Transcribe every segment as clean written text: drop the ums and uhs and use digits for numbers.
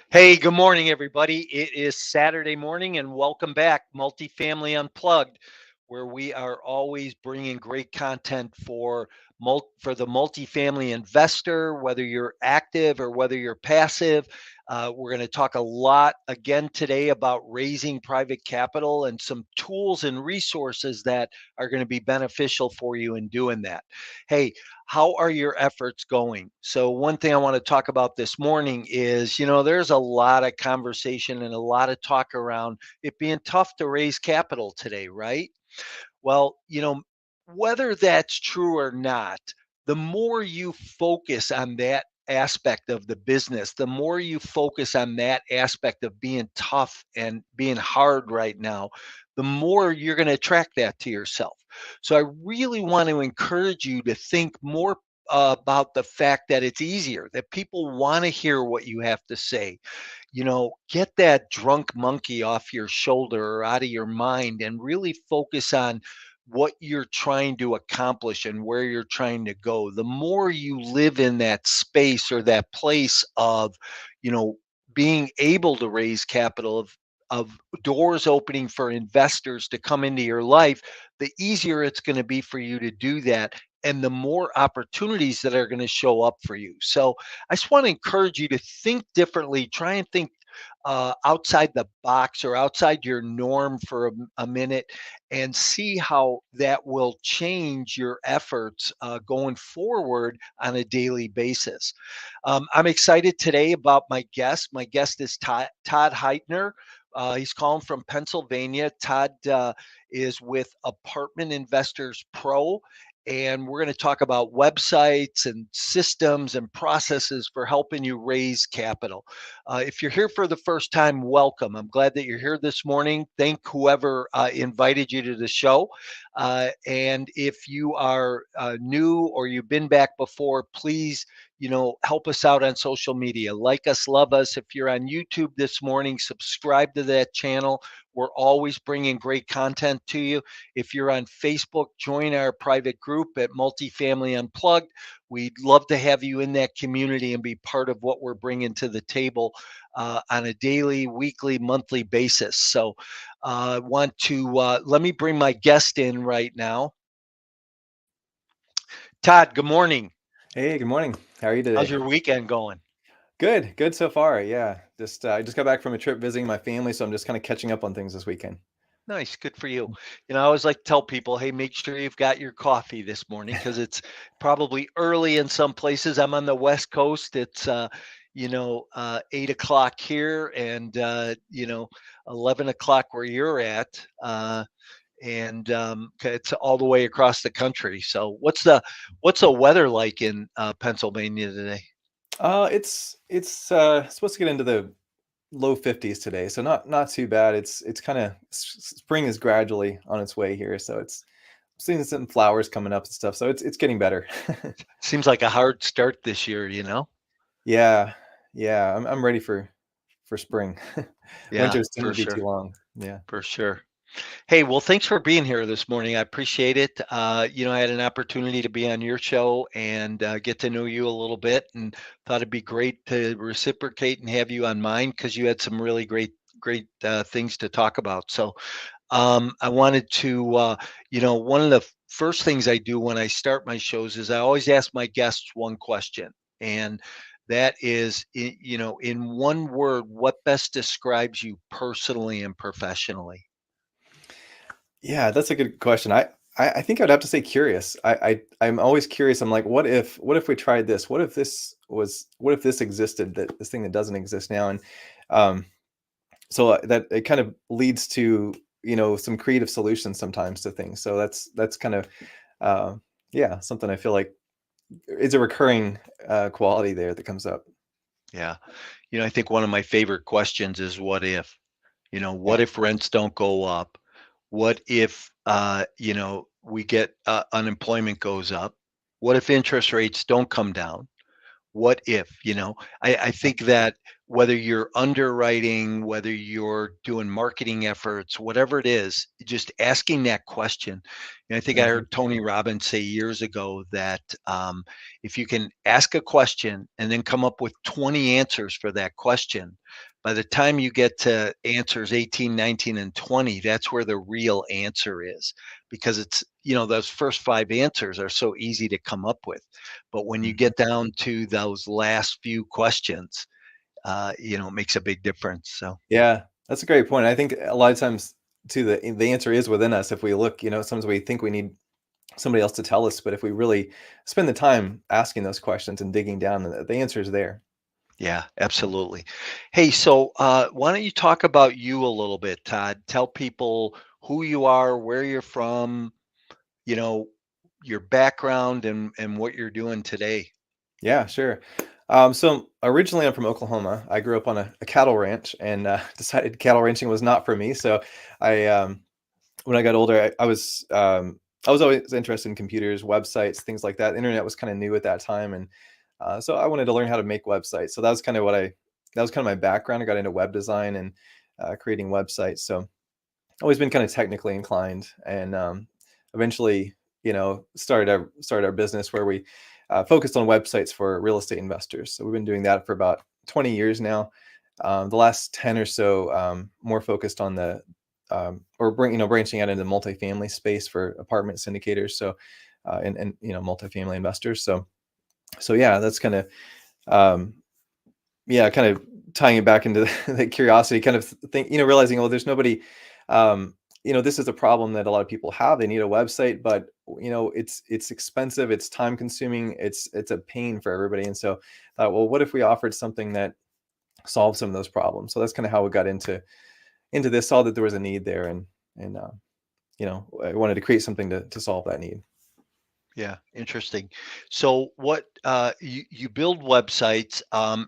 Hey, good morning, everybody. It is Saturday morning, and welcome back, Multifamily Unplugged, where we are always bringing great content for the multifamily investor, whether you're active or whether you're passive. We're going to talk a lot again today about raising private capital and some tools and resources that are going to be beneficial for you in doing that. Hey, how are your efforts going? So, one thing I want to talk about this morning is, there's a lot of conversation and a lot of talk around it being tough to raise capital today, right? Well, whether that's true or not, the more you focus on that aspect of the business, the more you focus on that aspect of being tough and being hard right now, the more you're going to attract that to yourself. So I really want to encourage you to think more about the fact that it's easier, that people want to hear what you have to say. Get that drunk monkey off your shoulder or out of your mind and really focus on what you're trying to accomplish and where you're trying to go. The more you live in that space or that place of, you know, being able to raise capital, of doors opening for investors to come into your life, the easier it's going to be for you to do that, and the more opportunities that are going to show up for you. So I just want to encourage you to think differently. Try and think outside the box or outside your norm for a minute, and see how that will change your efforts going forward on a daily basis. I'm excited today about my guest. My guest is Todd Heitner. He's calling from Pennsylvania. Todd is with Apartment Investors Pro, and we're going to talk about websites and systems and processes for helping you raise capital. If you're here for the first time, welcome. I'm glad that you're here this morning. Thank whoever invited you to the show. And if you are new or you've been back before, please, help us out on social media. Like us, love us. If you're on YouTube this morning, subscribe to that channel. We're always bringing great content to you. If you're on Facebook, join our private group at Multifamily Unplugged. We'd love to have you in that community and be part of what we're bringing to the table on a daily, weekly, monthly basis. So, want to let me bring my guest in right now. Todd, good morning. Hey, good morning. How are you How's today? your weekend going? Good so far. Yeah, just I just got back from a trip visiting my family, so I'm just kind of catching up on things this weekend. Nice, good for you. I always like to tell people, hey, make sure you've got your coffee this morning because it's probably early in some places. I'm on the West Coast. It's 8 o'clock here, and 11 o'clock where you're at. And it's all the way across the country. So, what's the weather like in Pennsylvania today? It's supposed to get into the low 50s today, so not too bad. It's kind of spring is gradually on its way here, so it's seeing some flowers coming up and stuff. So it's getting better. Seems like a hard start this year. Yeah, yeah. I'm ready for spring. Yeah, Winters tend for to be too sure, long. Yeah. for sure. Hey, well, thanks for being here this morning. I appreciate it. I had an opportunity to be on your show and get to know you a little bit, and thought it'd be great to reciprocate and have you on mine because you had some really great things to talk about. So, I wanted to, one of the first things I do when I start my shows is I always ask my guests one question, and that is, in one word, what best describes you personally and professionally? Yeah, that's a good question. I think I'd have to say curious. I'm always curious. I'm like, what if we tried this? What if this existed, that this thing that doesn't exist now? And um, that it kind of leads to, some creative solutions sometimes to things. So that's kind of uh, yeah, something I feel like is a recurring quality there that comes up. Yeah. I think one of my favorite questions is what if? Yeah. What if rents don't go up? What if, we get unemployment goes up? What if interest rates don't come down? What if? I think that whether you're underwriting, whether you're doing marketing efforts, whatever it is, just asking that question. And I think I Mhm. heard Tony Robbins say years ago that if you can ask a question and then come up with 20 answers for that question, by the time you get to answers 18, 19, and 20, that's where the real answer is, because it's, those first five answers are so easy to come up with. But when you Mhm. get down to those last few questions, it makes a big difference. So Yeah, that's a great point. I think a lot of times too, the answer is within us. If we look, sometimes we think we need somebody else to tell us, but if we really spend the time asking those questions and digging down, the answer is there. yeah, absolutely. Hey, so why don't you talk about you a little bit, Todd? Tell people who you are, where you're from, you know, your background and what you're doing today. Yeah, sure. So originally I'm from Oklahoma. I grew up on a cattle ranch and decided cattle ranching was not for me. So I when I got older, I was always interested in computers, websites, things like that. Internet was kind of new at that time, and so I wanted to learn how to make websites. So that was kind of my background. I got into web design and creating websites. So always been kind of technically inclined, and eventually, started our business where we focused on websites for real estate investors. So we've been doing that for about 20 years now. The last 10 or so more focused on the branching out into the multifamily space for apartment syndicators. So and multifamily investors. So yeah, that's kind of um, yeah, kind of tying it back into the curiosity, kind of think, realizing, oh, there's nobody, this is a problem that a lot of people have. They need a website, but it's expensive, it's time consuming, it's a pain for everybody. And so, well, what if we offered something that solves some of those problems? So that's kind of how we got into this. Saw that there was a need there, and I wanted to create something to solve that need. Yeah, interesting. So what you build websites,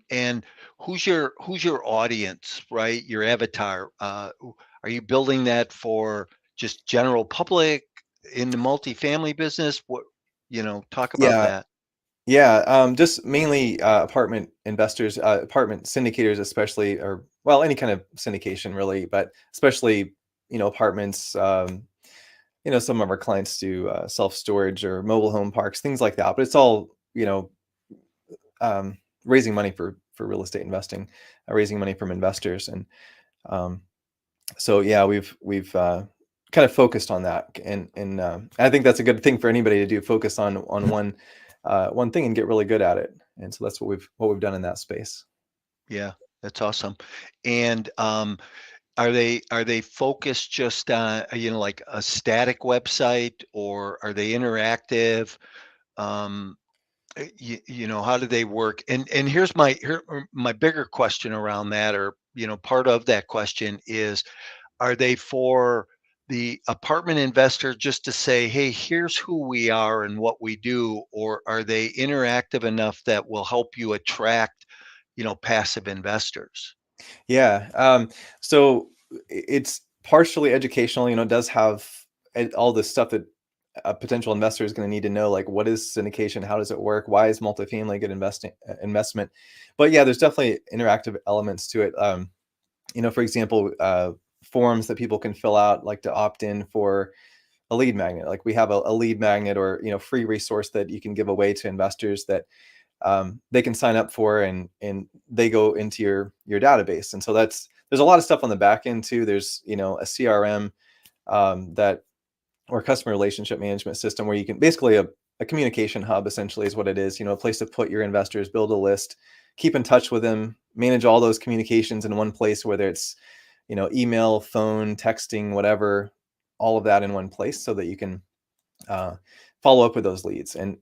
and who's your audience, right? Your avatar. Are you building that for just general public in the multifamily business? Talk about Yeah, that. yeah, just mainly apartment investors, apartment syndicators, especially, or well, any kind of syndication really, but especially apartments. Some of our clients do self storage or mobile home parks, things like that. But it's all raising money for real estate investing, raising money from investors, and um, so yeah, we've kind of focused on that, and I think that's a good thing for anybody to do. Focus on one thing and get really good at it. And so that's what we've done in that space. Yeah, that's awesome. And are they focused just on like a static website, or are they interactive? Um, how do they work? And here's my bigger question around that, or part of that question is, are they for the apartment investor just to say, hey, here's who we are and what we do, or are they interactive enough that will help you attract passive investors? Yeah. So it's partially educational. It does have all this stuff that a potential investor is going to need to know, like what is syndication, how does it work, why is multifamily a good investment. But yeah, there's definitely interactive elements to it. For example, forms that people can fill out, like to opt in for a lead magnet. Like we have a lead magnet, or free resource that you can give away to investors that they can sign up for, and they go into your database. And so there's a lot of stuff on the back end too. There's a CRM, that or customer relationship management system, where you can basically a communication hub essentially is what it is. A place to put your investors, build a list, keep in touch with them, manage all those communications in one place, whether it's email, phone, texting, whatever, all of that in one place, so that you can uh, follow up with those leads, and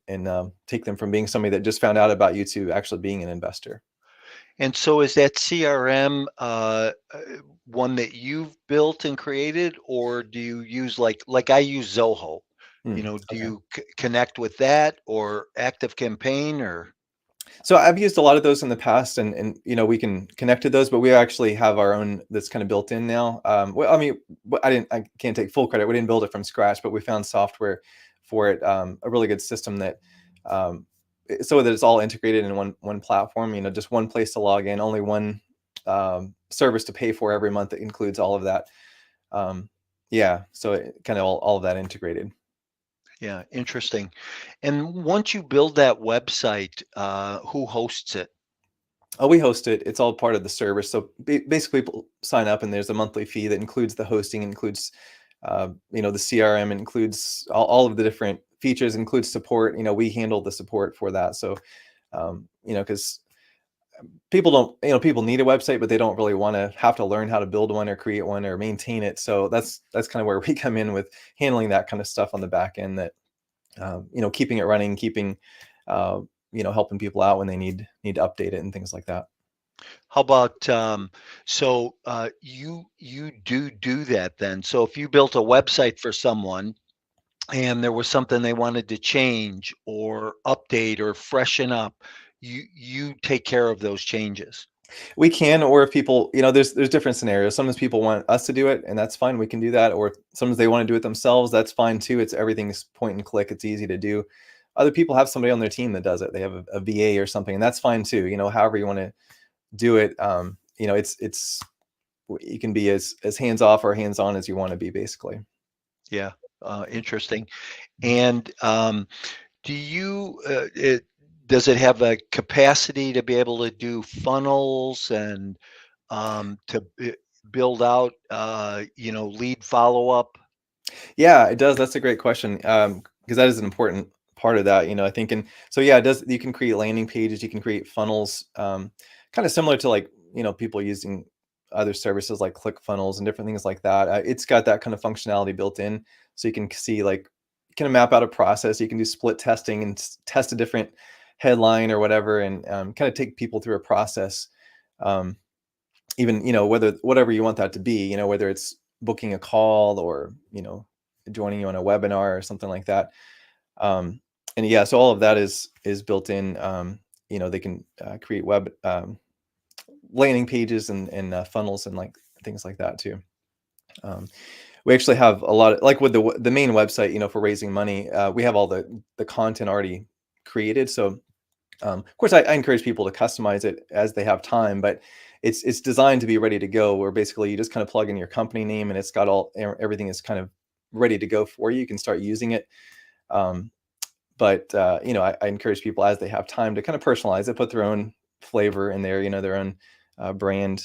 take them from being somebody that just found out about you to actually being an investor. And so is that CRM one that you've built and created, or do you use like I use Zoho? Do Okay. you connect with that or Active Campaign or? So I've used a lot of those in the past, and we can connect to those, but we actually have our own that's kind of built in now. Well, I mean, I can't take full credit. We didn't build it from scratch, but we found software for it, a really good system that, so that it's all integrated in one platform. Just one place to log in, only one service to pay for every month that includes all of that. Yeah, so kind of all of that integrated. Yeah, interesting. And once you build that website, who hosts it? Oh, we host it. It's all part of the service. So basically, people sign up, and there's a monthly fee that includes the hosting, includes the CRM, includes all of the different features, includes support. We handle the support for that. So because people don't, people need a website, but they don't really want to have to learn how to build one or create one or maintain it. So that's kind of where we come in with handling that kind of stuff on the back end. That keeping it running, keeping helping people out when they need to update it and things like that. How about you do that then? So if you built a website for someone and there was something they wanted to change or update or freshen up, you take care of those changes. We can, or if people, there's different scenarios. Sometimes people want us to do it, and that's fine. We can do that. Or sometimes they want to do it themselves. That's fine too. Everything's point and click. It's easy to do. Other people have somebody on their team that does it. They have a VA or something, and that's fine too. However you want to do it. It's you can be as hands off or hands on as you want to be, basically. Yeah, interesting. And do you does it have a capacity to be able to do funnels and build out lead follow up? Yeah, it does. That's a great question. Because that is an important part of that, I think. And so, yeah, it does. You can create landing pages, you can create funnels, kind of similar to like, people using other services like ClickFunnels and different things like that. It's got that kind of functionality built in. So you can see like, kind of map out a process. You can do split testing and test a different headline or whatever, and kind of take people through a process. Even, whatever you want that to be, whether it's booking a call or, joining you on a webinar or something like that. And yeah, so all of that is built in. They can create web landing pages and funnels and like things like that too. We actually have a lot of, like with the main website, for raising money, we have all the content already created. So of course, I encourage people to customize it as they have time, but it's designed to be ready to go. Where basically you just kind of plug in your company name, and it's got everything is kind of ready to go for you. You can start using it. But I encourage people as they have time to kind of personalize it, put their own flavor in there, their own brand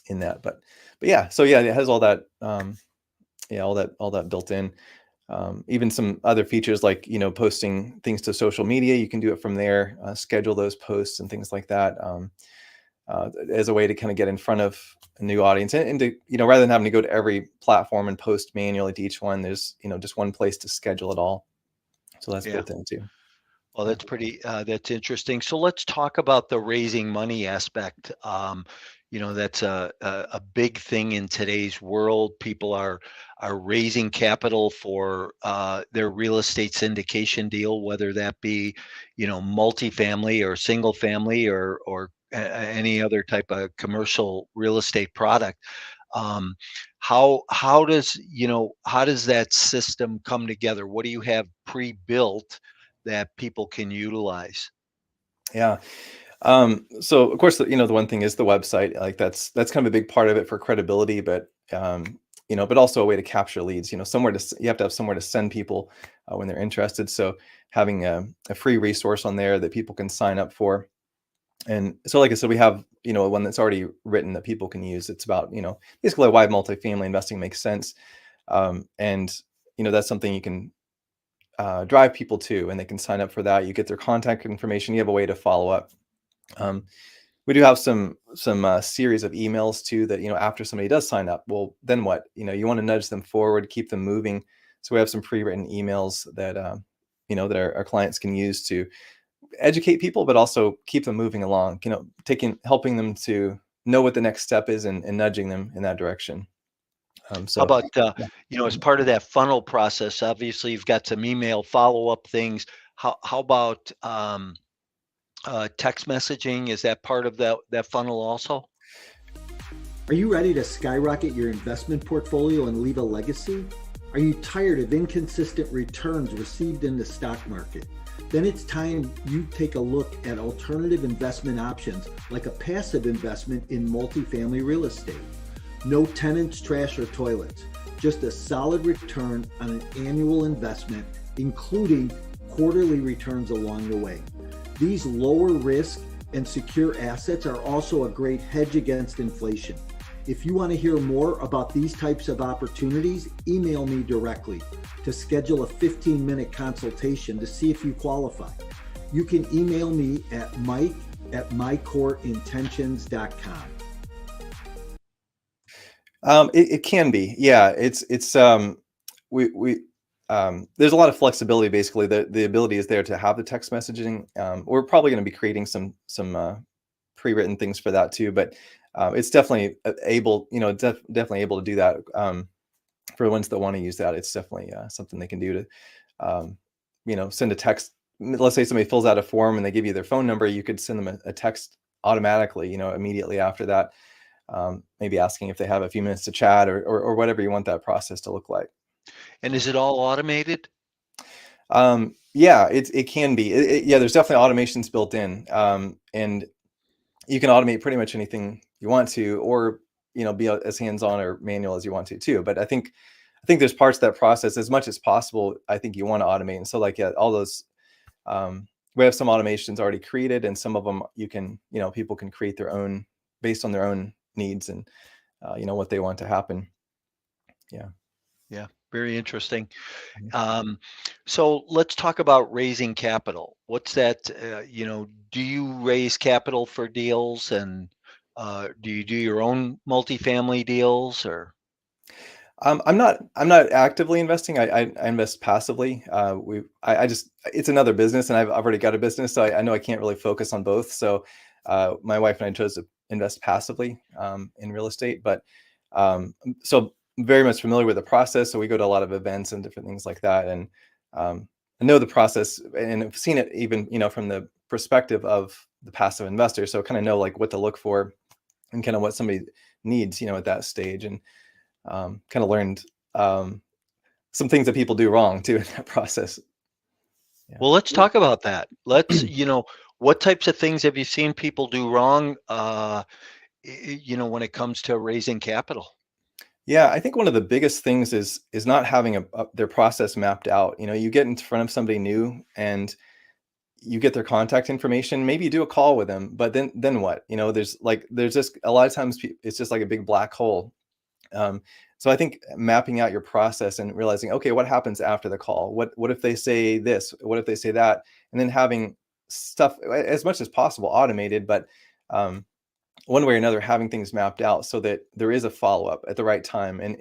in that. But yeah, so yeah, it has all that, all that built in. Even some other features like, posting things to social media, you can do it from there, schedule those posts and things like that, as a way to kind of get in front of a new audience, and to, rather than having to go to every platform and post manually to each one, there's, just one place to schedule it all. So that's built in too. Well, that's interesting. So let's talk about the raising money aspect. That's a big thing in today's world. People are raising capital for their real estate syndication deal, whether that be, multifamily or single family or any other type of commercial real estate product. Um, how does that system come together? What do you have pre-built that people can utilize? Yeah. So of course, the one thing is the website. Like that's kind of a big part of it for credibility, but but also a way to capture leads. You have to have somewhere to send people when they're interested. So having a free resource on there that people can sign up for. And so, like I said, we have one that's already written that people can use. It's about basically why multifamily investing makes sense, and that's something you can drive people to, and they can sign up for that. You get their contact information. You have a way to follow up. We do have some series of emails too that, after somebody does sign up, well, then what? You want to nudge them forward, keep them moving. So we have some pre-written emails that that our clients can use to educate people, but also keep them moving along. Helping them to know what the next step is, and nudging them in that direction. How about Yeah. as part of that funnel process? Obviously, you've got some email follow-up things. How about text messaging? Is that part of that funnel also? Are you ready to skyrocket your investment portfolio and leave a legacy? Are you tired of inconsistent returns received in the stock market? Then it's time you take a look at alternative investment options like a passive investment in multifamily real estate. No tenants, trash, or toilets. Just a solid return on an annual investment, including quarterly returns along the way. These lower risk and secure assets are also a great hedge against inflation. If you want to hear more about these types of opportunities, email me directly to schedule a 15-minute consultation to see if you qualify. You can email me at mike@mycoreintentions.com. It can be, yeah. We there's a lot of flexibility. Basically, the ability is there to have the text messaging. We're probably going to be creating some pre-written things for that too, but it's definitely able, definitely able to do that. For the ones that want to use that, it's definitely something they can do to, send a text. Let's say somebody fills out a form and they give you their phone number, you could send them a text automatically, immediately after that. Maybe asking if they have a few minutes to chat or whatever you want that process to look like. And is it all automated? Yeah, it can be. Yeah, there's definitely automations built in, and you can automate pretty much anything you want to, or be as hands-on or manual as you want to too. But I think there's parts of that process, as much as possible, I think you want to automate. And so, like, yeah, all those, we have some automations already created, and some of them you can, people can create their own based on their own needs and what they want to happen. Yeah, very interesting. So let's talk about raising capital. What's that? Do you raise capital for deals, and do you do your own multifamily deals, or? I'm not actively investing. I invest passively. It's another business, and I've already got a business, so I know I can't really focus on both. So my wife and I chose to invest passively in real estate, but so I'm very much familiar with the process. So we go to a lot of events and different things like that, and I know the process, and I've seen it even from the perspective of the passive investor. So kind of know like what to look for and kind of what somebody needs, at that stage, and kind of learned some things that people do wrong too in that process. Yeah. Well, let's talk about that. Let's, what types of things have you seen people do wrong, when it comes to raising capital? Yeah, I think one of the biggest things is not having their process mapped out. You get in front of somebody new and you get their contact information. Maybe you do a call with them, but then what? There's just a lot of times it's just like a big black hole. So I think mapping out your process and realizing, okay, what happens after the call? What if they say this? What if they say that? And then having stuff as much as possible automated, but one way or another, having things mapped out so that there is a follow-up at the right time, and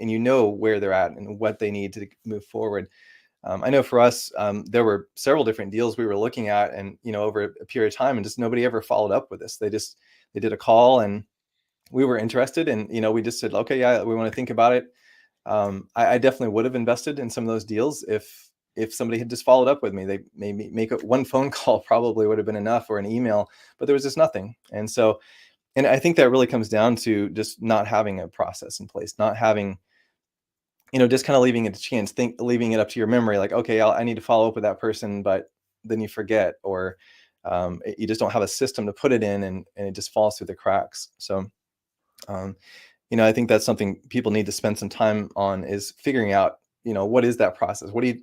where they're at and what they need to move forward. I know for us, there were several different deals we were looking at, and over a period of time, and just nobody ever followed up with us. They did a call, and we were interested, and we just said, okay, yeah, we want to think about it. I definitely would have invested in some of those deals if somebody had just followed up with me. They maybe make one phone call probably would have been enough, or an email, but there was just nothing. And I think that really comes down to just not having a process in place, not having, just kind of leaving it to chance, leaving it up to your memory. Like, okay, I need to follow up with that person, but then you forget, or you just don't have a system to put it in, and it just falls through the cracks. So, I think that's something people need to spend some time on, is figuring out, what is that process? What do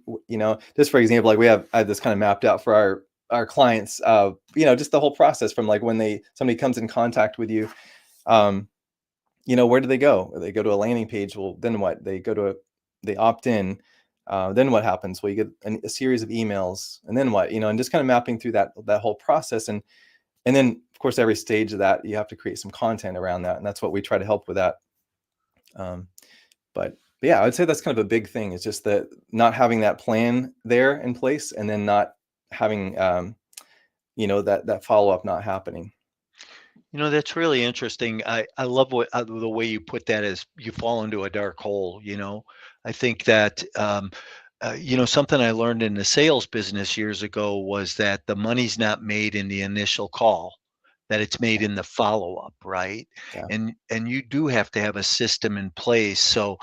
just for example, like I have this kind of mapped out for our clients, just the whole process from like when somebody comes in contact with you, where do they go? They go to a landing page. Well, then what? They opt in. Then what happens? Well, you get a series of emails, and then what? And just kind of mapping through that whole process, and then of course every stage of that you have to create some content around that, and that's what we try to help with that. But yeah, I would say that's kind of a big thing. It's just that not having that plan there in place, and then not having that follow-up not happening. That's really interesting. I love the way you put that, as you fall into a dark hole. I think that something I learned in the sales business years ago was that the money's not made in the initial call, that it's made in the follow-up, right? Yeah. And you do have to have a system in place. So,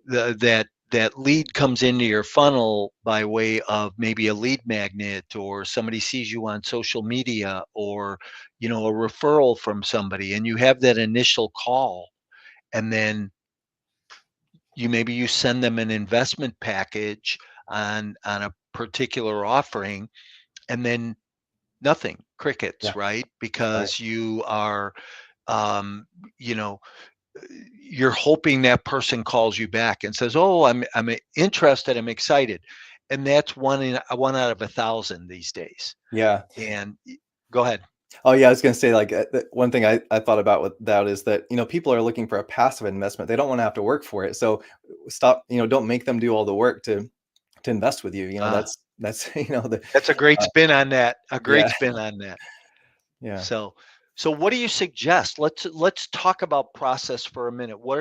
that lead comes into your funnel by way of maybe a lead magnet, or somebody sees you on social media, or a referral from somebody, and you have that initial call, and then you send them an investment package on a particular offering, and then nothing, crickets, Yeah. right? Right. Because you are um, you know you're hoping that person calls you back and says, "Oh, I'm interested, I'm excited," and that's one out of 1,000 these days. Yeah. And go ahead. Oh yeah, I was going to say, like, one thing I thought about with that is that, people are looking for a passive investment. They don't want to have to work for it. So stop, don't make them do all the work to invest with you. Uh, That's that's a great uh, spin on that. A great yeah, spin on that. yeah. So, so what do you suggest? Let's talk about process for a minute. What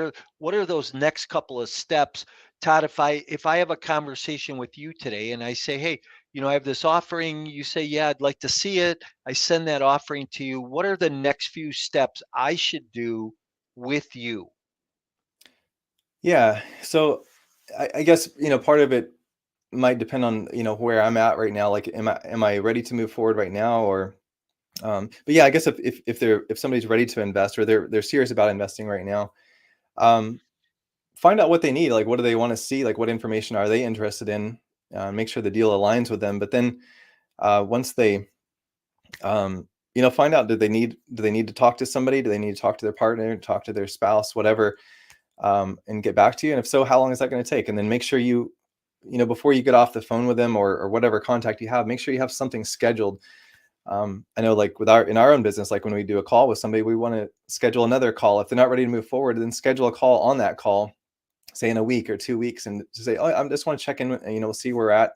are those next couple of steps, Todd? If I have a conversation with you today and I say, hey, I have this offering, you say, yeah, I'd like to see it. I send that offering to you. What are the next few steps I should do with you? Yeah. So I guess, part of it might depend on, where I'm at right now. Like, am I ready to move forward right now? Or, but yeah, I guess if somebody's ready to invest, or they're serious about investing right now, um, find out what they need. Like, what do they want to see? Like, what information are they interested in? Make sure the deal aligns with them. But then, once they, find out, do they need to talk to somebody? Do they need to talk to their partner, talk to their spouse, whatever, and get back to you? And if so, how long is that going to take? And then make sure before you get off the phone with them, or whatever contact you have, make sure you have something scheduled. I know, like, in our own business, like when we do a call with somebody, we want to schedule another call. If they're not ready to move forward, then schedule a call on that call, say in a week or 2 weeks, and to say, oh, I just want to check in, see where we're at.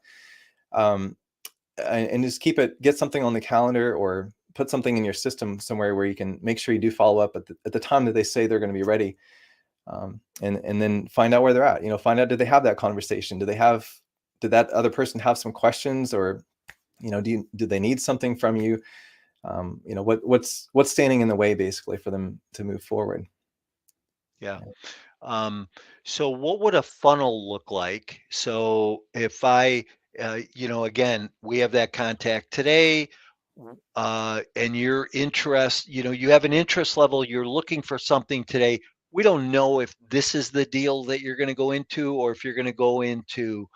Um, and just get something on the calendar, or put something in your system somewhere where you can make sure you do follow up at the time that they say they're going to be ready. And then find out where they're at. Find out, did they have that conversation? Did that other person have some questions, or do they need something from you? What's standing in the way, basically, for them to move forward? Yeah. So what would a funnel look like? So if again, we have that contact today, and you have an interest level, you're looking for something today. We don't know if this is the deal that you're going to go into, or if you're going to go into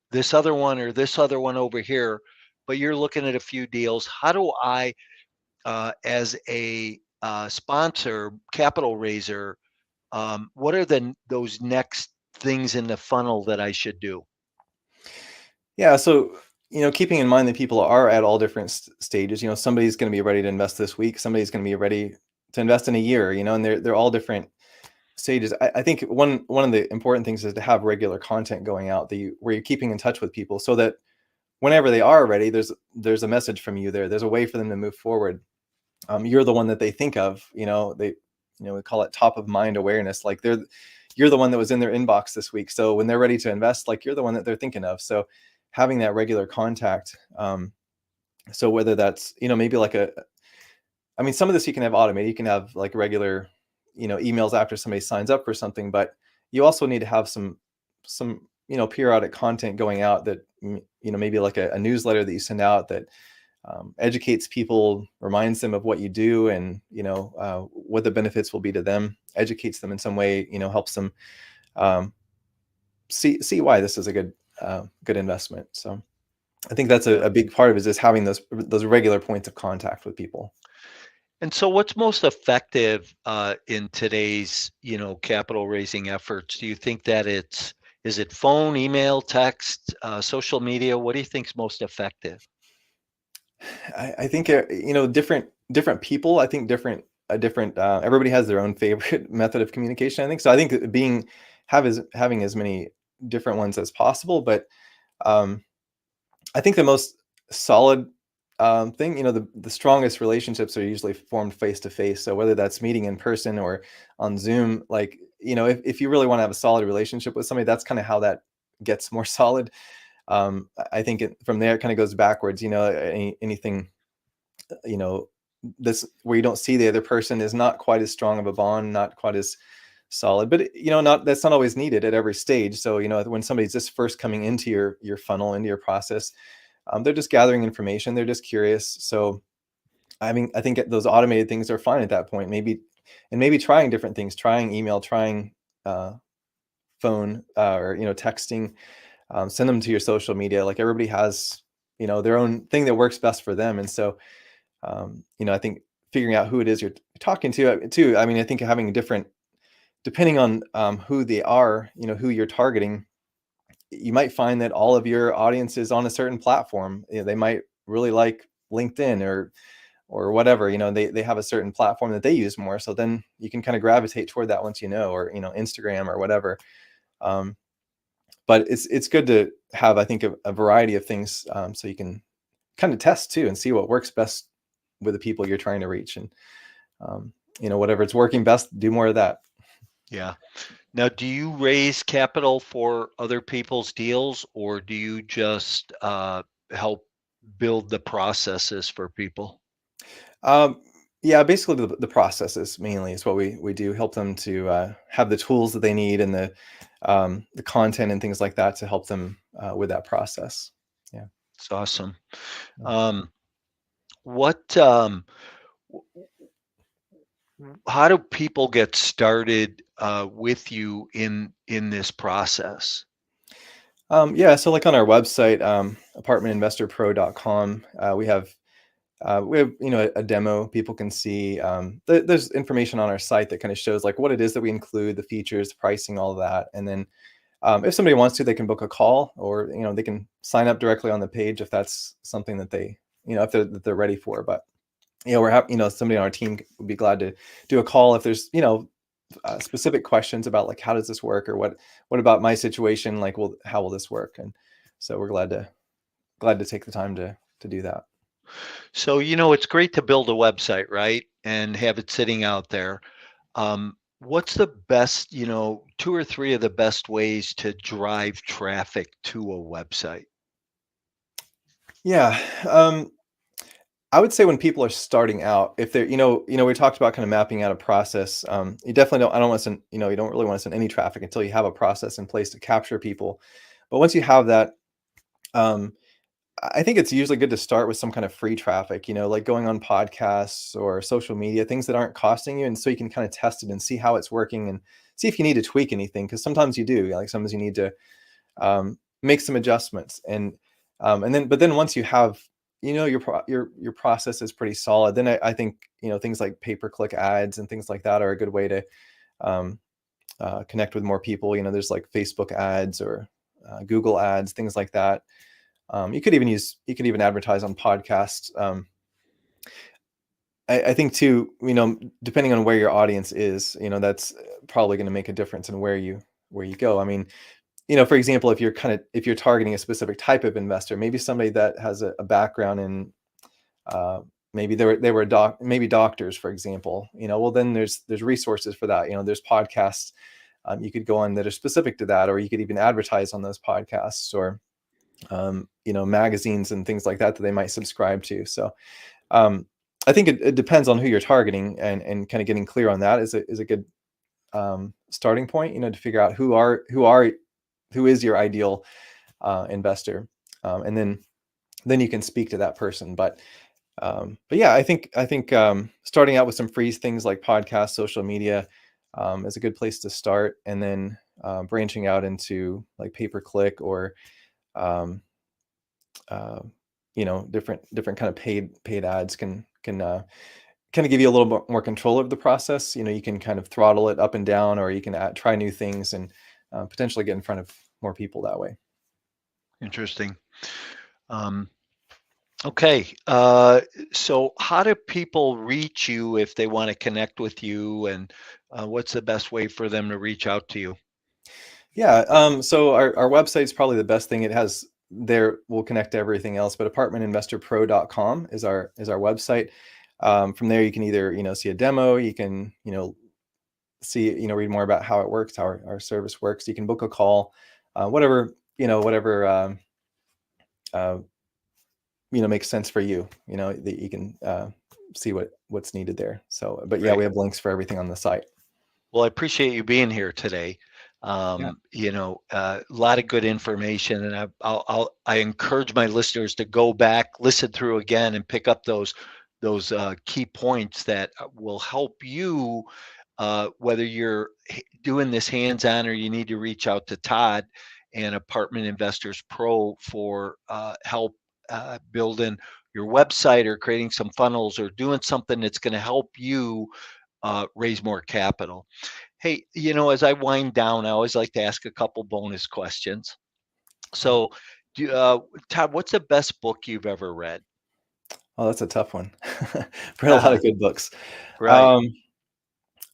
this other one or this other one over here, but you're looking at a few deals. How do I, as a sponsor, capital raiser, what are those next things in the funnel that I should do? Yeah. So, keeping in mind that people are at all different stages. Somebody's going to be ready to invest this week. Somebody's going to be ready to invest in a year. And they're all different stages. I think one of the important things is to have regular content going out where you're keeping in touch with people, so that whenever they are ready, there's a message from you there. There's a way for them to move forward. You're the one that they think of. We call it top of mind awareness. Like, you're the one that was in their inbox this week. So when they're ready to invest, like, you're the one that they're thinking of. So having that regular contact. So whether that's, maybe some of this you can have automated. You can have, like, regular, emails after somebody signs up for something, but you also need to have some, periodic content going out that, maybe like a newsletter that you send out that educates people, reminds them of what you do, and what the benefits will be to them, educates them in some way, helps them see why this is a good investment. So I think that's a big part of it, is having those regular points of contact with people. And so what's most effective in today's, capital raising efforts? Do you think that is it phone, email, text, social media? What do you think is most effective? I think different people. I think different. Everybody has their own favorite method of communication, I think. So I think having as many different ones as possible. But I think the most solid thing, the strongest relationships are usually formed face to face. So whether that's meeting in person or on Zoom, like, if you really want to have a solid relationship with somebody, that's kind of how that gets more solid. I think from there it kind of goes backwards. Anything, this where you don't see the other person is not quite as strong of a bond, not quite as solid. But not that's not always needed at every stage. So when somebody's just first coming into your funnel, into your process, they're just gathering information. They're just curious. So I mean, I think those automated things are fine at that point. Maybe trying different things, trying email, trying phone, or texting. Send them to your social media. Like everybody has their own thing that works best for them. And so I think figuring out who it is you're talking to too. I mean, I think having different, depending on who they are, who you're targeting, you might find that all of your audience is on a certain platform. They might really like LinkedIn or whatever, they have a certain platform that they use more. So then you can kind of gravitate toward that once or Instagram or whatever. But it's good to have, I think, a variety of things, so you can kind of test too and see what works best with the people you're trying to reach. And whatever it's working best, do more of that. Yeah. Now, do you raise capital for other people's deals, or do you just help build the processes for people? Yeah, basically the processes mainly is what we do. Help them to have the tools that they need and the content and things like that to help them with that process. Yeah, it's awesome. Yeah. What? How do people get started with you in this process? Yeah, so like on our website, apartmentinvestorpro.com, we have a demo people can see. There's information on our site that kind of shows like what it is that we include, the features, pricing, all of that. And then if somebody wants to, they can book a call, or they can sign up directly on the page if that's something that they if they're ready for. But we're happy, somebody on our team would be glad to do a call if there's specific questions about like how does this work, or what about my situation, like how will this work. And so we're glad to take the time to do that. So, it's great to build a website, right? And have it sitting out there. What's the best, 2 or 3 of the best ways to drive traffic to a website? Yeah. I would say when people are starting out, if they're, we talked about kind of mapping out a process. You definitely don't, I don't want to send, you don't really want to send any traffic until you have a process in place to capture people. But once you have that, I think it's usually good to start with some kind of free traffic, like going on podcasts or social media, things that aren't costing you. And so you can kind of test it and see how it's working and see if you need to tweak anything. Because sometimes you do, like sometimes you need to make some adjustments. And then once you have, your process is pretty solid, then I think, things like pay-per-click ads and things like that are a good way to connect with more people. There's like Facebook ads or Google ads, things like that. You could even advertise on podcasts. I think too, depending on where your audience is, that's probably going to make a difference in where you go. I mean, for example, if you're targeting a specific type of investor, maybe somebody that has a background in, maybe they were maybe doctors, for example, well, then there's resources for that. There's podcasts you could go on that are specific to that, or you could even advertise on those podcasts, or magazines and things like that they might subscribe to. So I think it depends on who you're targeting, and kind of getting clear on that is a good starting point, to figure out who is your ideal investor, and then you can speak to that person. But yeah, I think starting out with some free things like podcasts, social media, is a good place to start, and then branching out into like pay-per-click or different kind of paid ads can kind of give you a little bit more control of the process. You can kind of throttle it up and down, or you can try new things and potentially get in front of more people that way. Interesting. Okay. So how do people reach you if they want to connect with you, and what's the best way for them to reach out to you? Yeah. So our website is probably the best thing. It has we'll connect to everything else, but apartmentinvestorpro.com is our website. From there, you can either, see a demo, you can, see, read more about how it works, how our service works. You can book a call, whatever makes sense for you, that you can see what's needed there. So, but yeah, Right. we have links for everything on the site. Well, I appreciate you being here today. Yeah. A lot of good information, and I encourage my listeners to go back, listen through again, and pick up those key points that will help you, whether you're doing this hands-on or you need to reach out to Todd and Apartment Investors Pro for help building your website or creating some funnels or doing something that's going to help you raise more capital. Hey, as I wind down, I always like to ask a couple bonus questions. So, do, uh, Todd, what's the best book you've ever read? Oh, that's a tough one. Read a lot of good books. Right. Um,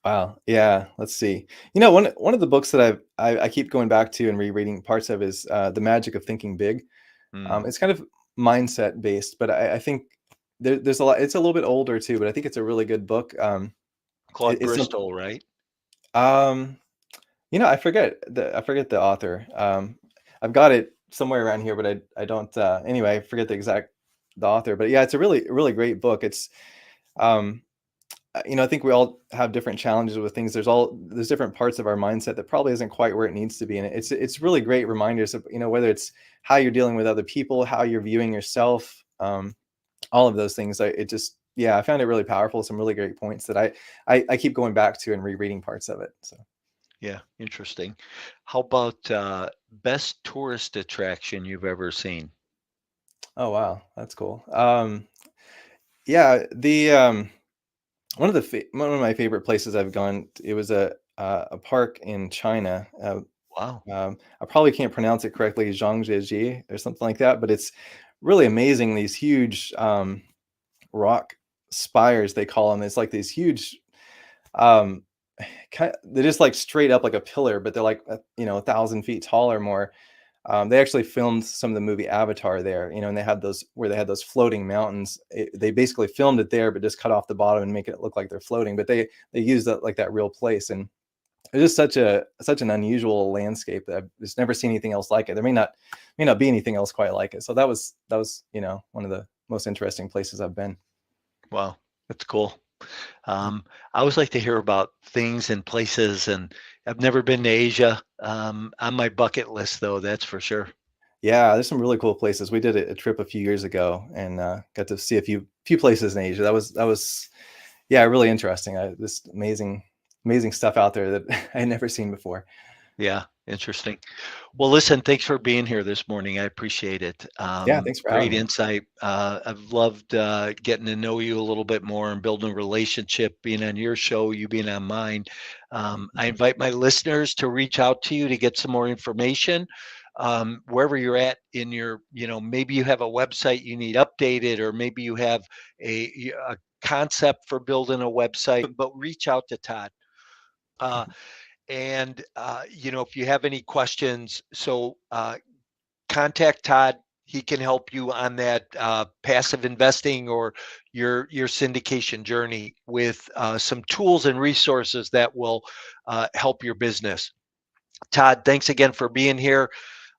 wow. Yeah. Let's see. One of the books that I keep going back to and rereading parts of is The Magic of Thinking Big. Mm. It's kind of mindset based, but I think there's a lot. It's a little bit older too, but I think it's a really good book. Claude It's Bristol, right? um, I forget the author. I've got it somewhere around here, but I don't. Anyway, I forget the author. But yeah, it's a really great book. It's um, I think we all have different challenges with things. There's different parts of our mindset that probably isn't quite where it needs to be, and it's really great reminders of whether it's how you're dealing with other people, how you're viewing yourself, all of those things. I found it really powerful. Some really great points that I keep going back to and rereading parts of it. So. Yeah, interesting. How about best tourist attraction you've ever seen? Oh wow, that's cool. Yeah, the one of my favorite places I've gone. It was a park in China. Wow. I probably can't pronounce it correctly, Zhangjiajie or something like that, but it's really amazing. These huge rock spires, they call them. It's like these huge, um, they're just like straight up like a pillar, but they're like 1,000 feet tall or more. They actually filmed some of the movie Avatar there, and they had those floating mountains. They basically filmed it there, but just cut off the bottom and make it look like they're floating. But they used that like that real place, and it's just such an unusual landscape that I've just never seen anything else like it. There may not be anything else quite like it. So that was one of the most interesting places I've been. Wow, that's cool. I always like to hear about things and places, and I've never been to Asia. On my bucket list, though, that's for sure. Yeah, there's some really cool places. We did a trip a few years ago and got to see a few places in Asia. That was yeah, really interesting. This amazing stuff out there that I had never seen before. Yeah, interesting. Well, listen, thanks for being here this morning. I appreciate it. Yeah, thanks for having Great me. insight. I've loved getting to know you a little bit more and building a relationship, being on your show, you being on mine. I invite my listeners to reach out to you to get some more information. Wherever you're at in your, maybe you have a website you need updated, or maybe you have a concept for building a website, but reach out to Todd. Uh, and if you have any questions, contact Todd. He can help you on that passive investing or your syndication journey with some tools and resources that will help your business. Todd, thanks again for being here.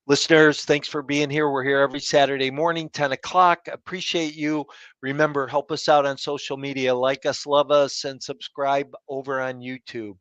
Listeners, thanks for being here. We're here every Saturday morning, 10 o'clock. Appreciate you. Remember, help us out on social media. Like us, love us, and subscribe over on YouTube.